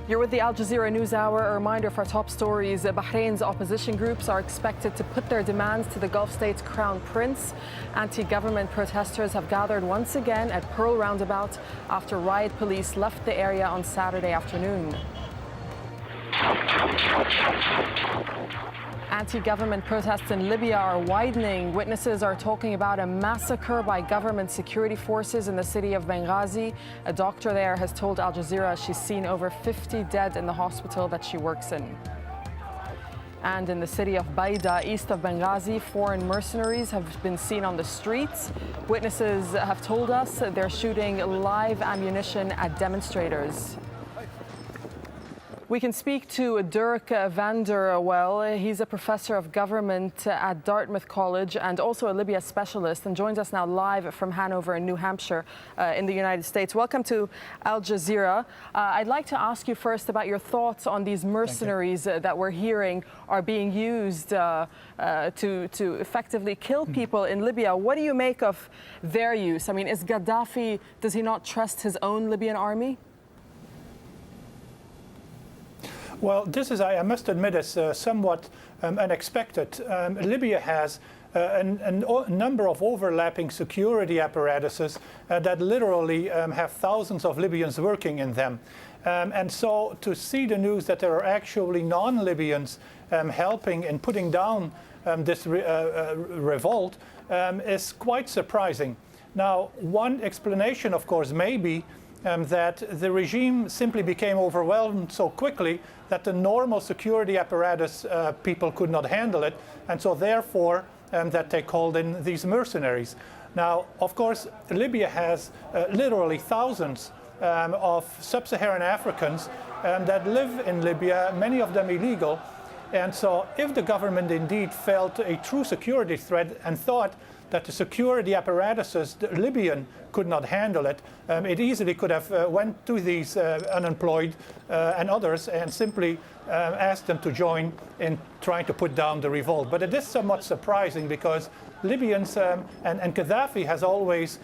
You're with the Al Jazeera News Hour. A reminder for our top stories. Bahrain's opposition groups are expected to put their demands to the Gulf state's crown prince. Anti-government protesters have gathered once again at Pearl Roundabout after riot police left the area on Saturday afternoon. Anti-government protests in Libya are widening. Witnesses are talking about a massacre by government security forces in the city of Benghazi. A doctor there has told Al Jazeera she's seen over 50 dead in the hospital that she works in. And in the city of Baida, east of Benghazi, foreign mercenaries have been seen on the streets. Witnesses have told us they're shooting live ammunition at demonstrators. We can speak to Dirk van der Wel. He's a professor of government at Dartmouth College and also a Libya specialist, and joins us now live from Hanover in New Hampshire in the United States. Welcome to Al Jazeera. I'd like to ask you first about your thoughts on these mercenaries that we're hearing are being used to effectively kill people in Libya. What do you make of their use? I mean, is Gaddafi, does he not trust his own Libyan army? Well, this is, I must admit, is somewhat unexpected. Libya has a number of overlapping security apparatuses that literally have thousands of Libyans working in them. And so to see the news that there are actually non-Libyans helping in putting down this revolt is quite surprising. Now, one explanation, of course, may be that the regime simply became overwhelmed so quickly that the normal security apparatus people could not handle it, and so therefore that they called in these mercenaries. Now, of course, Libya has literally thousands of sub-Saharan Africans that live in Libya, many of them illegal, and so if the government indeed felt a true security threat and thought that the security apparatuses, the Libyan, could not handle it, it easily could have went to these unemployed and others and simply asked them to join in trying to put down the revolt. But it is somewhat surprising because Libyans and Gaddafi has always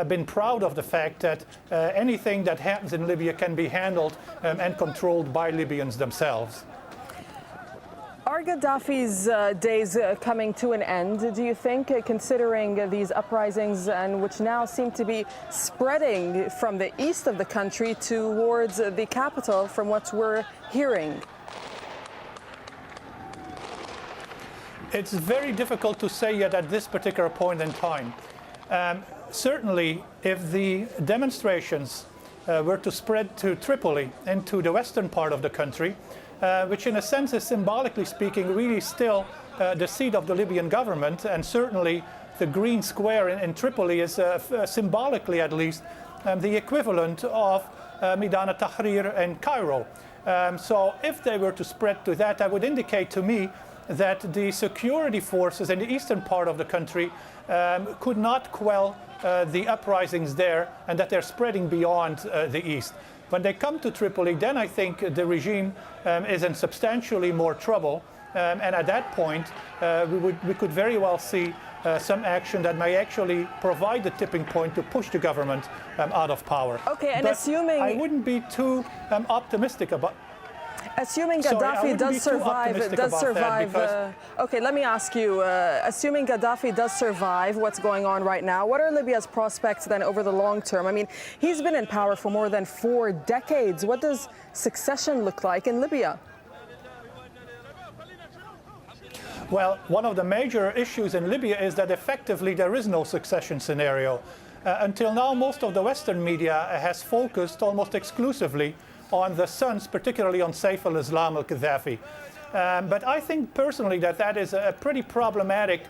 been proud of the fact that anything that happens in Libya can be handled and controlled by Libyans themselves. Are Gaddafi's days coming to an end, do you think, considering these uprisings, and which now seem to be spreading from the east of the country towards the capital, from what we're hearing? It's very difficult to say yet at this particular point in time. Certainly, if the demonstrations were to spread to Tripoli and to the western part of the country, which in a sense is, symbolically speaking, really still the seat of the Libyan government, and certainly the green square in Tripoli is symbolically at least the equivalent of Maidan al-Tahrir in Cairo. So if they were to spread to that would indicate to me that the security forces in the eastern part of the country could not quell the uprisings there, and that they're spreading beyond the east. When they come to Tripoli, then I think the regime is in substantially more trouble, and at that point we could very well see some action that may actually provide the tipping point to push the government out of power. Okay, and but assuming I wouldn't be too optimistic about. Assuming Gaddafi does survive, okay, let me ask you, assuming Gaddafi does survive what's going on right now, what are Libya's prospects then over the long term? I mean, he's been in power for more than 4 decades. What does succession look like in Libya? Well, one of the major issues in Libya is that effectively there is no succession scenario. Until now, most of the Western media has focused almost exclusively on the sons, particularly on Saif al-Islam al-Gaddafi. But I think personally that is a pretty problematic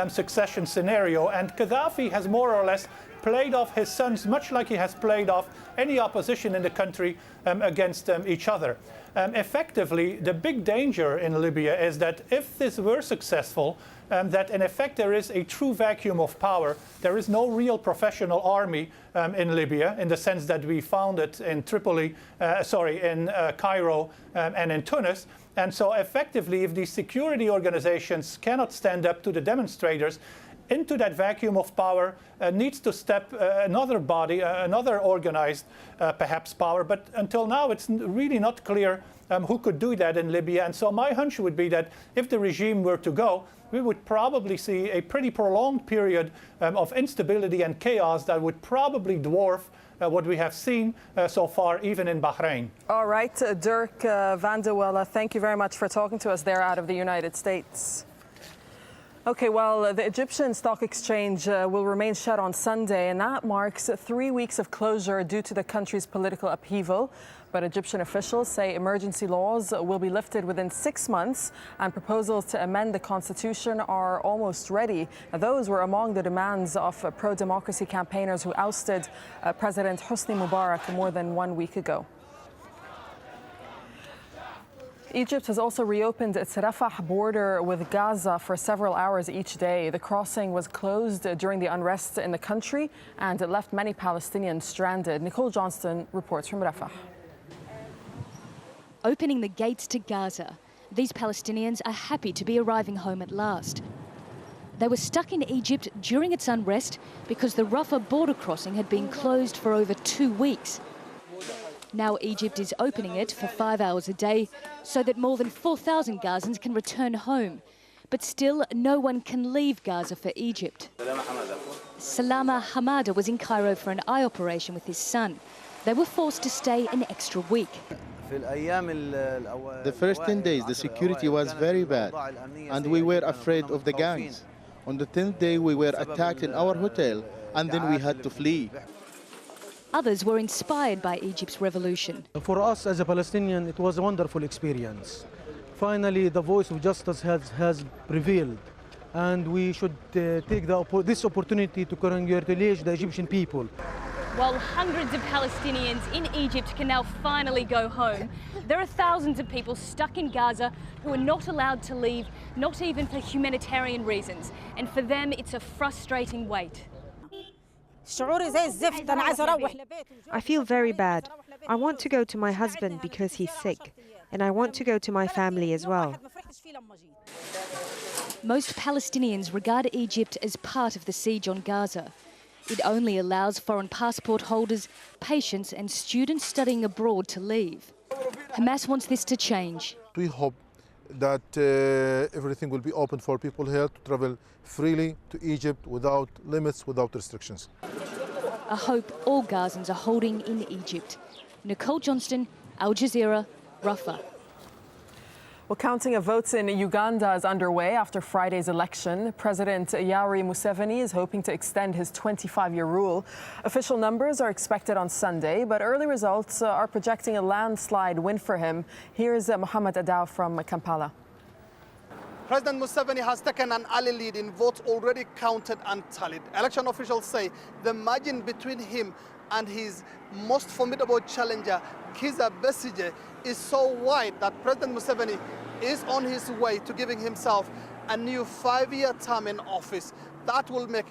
succession scenario, and Gaddafi has more or less played off his sons much like he has played off any opposition in the country against each other. Effectively, the big danger in Libya is that if this were successful, that in effect there is a true vacuum of power. There is no real professional army in Libya, in the sense that we found it in Tripoli, in Cairo and in Tunis. And so effectively, if these security organizations cannot stand up to the demonstrators, into that vacuum of power needs to step another body, another organized perhaps power. But until now, it's really not clear who could do that in Libya. And so my hunch would be that if the regime were to go, we would probably see a pretty prolonged period of instability and chaos that would probably dwarf what we have seen so far, even in Bahrain. All right, Dirk van de Welle, thank you very much for talking to us there out of the United States. Okay, well, the Egyptian Stock Exchange will remain shut on Sunday, and that marks 3 weeks of closure due to the country's political upheaval. But Egyptian officials say emergency laws will be lifted within 6 months, and proposals to amend the constitution are almost ready. Those were among the demands of pro-democracy campaigners who ousted President Hosni Mubarak more than 1 week ago. Egypt has also reopened its Rafah border with Gaza for several hours each day. The crossing was closed during the unrest in the country, and it left many Palestinians stranded. Nicole Johnston reports from Rafah. Opening the gates to Gaza, these Palestinians are happy to be arriving home at last. They were stuck in Egypt during its unrest because the Rafah border crossing had been closed for over 2 weeks. Now Egypt is opening it for 5 hours a day so that more than 4,000 Gazans can return home. But still, no one can leave Gaza for Egypt. Salama Hamada was in Cairo for an eye operation with his son. They were forced to stay an extra week. The first 10 days, the security was very bad, and we were afraid of the gangs. On the 10th day, we were attacked in our hotel, and then we had to flee. Others were inspired by Egypt's revolution. For us as a Palestinian, it was a wonderful experience. Finally, the voice of justice has prevailed, and we should take this opportunity to congratulate the Egyptian people. While hundreds of Palestinians in Egypt can now finally go home, there are thousands of people stuck in Gaza who are not allowed to leave, not even for humanitarian reasons. And for them, it's a frustrating wait. I feel very bad. I want to go to my husband because he's sick, and I want to go to my family as well. Most Palestinians regard Egypt as part of the siege on Gaza. It only allows foreign passport holders, patients and students studying abroad to leave. Hamas wants this to change. We hope that everything will be open for people here to travel freely to Egypt without limits, without restrictions. A hope all Gazans are holding in Egypt. Nicole Johnston, AlJazeera, Rafah. Well, counting of votes in Uganda is underway after Friday's election. President Yoweri Museveni is hoping to extend his 25-year rule. Official numbers are expected on Sunday, but early results are projecting a landslide win for him. Here's Mohammed Adaw from Kampala. President Museveni has taken an early lead in votes already counted and tallied. Election officials say the margin between him and his most formidable challenger, Kizza Besigye, is so wide that President Museveni is on his way to giving himself a new 5-year term in office. That will make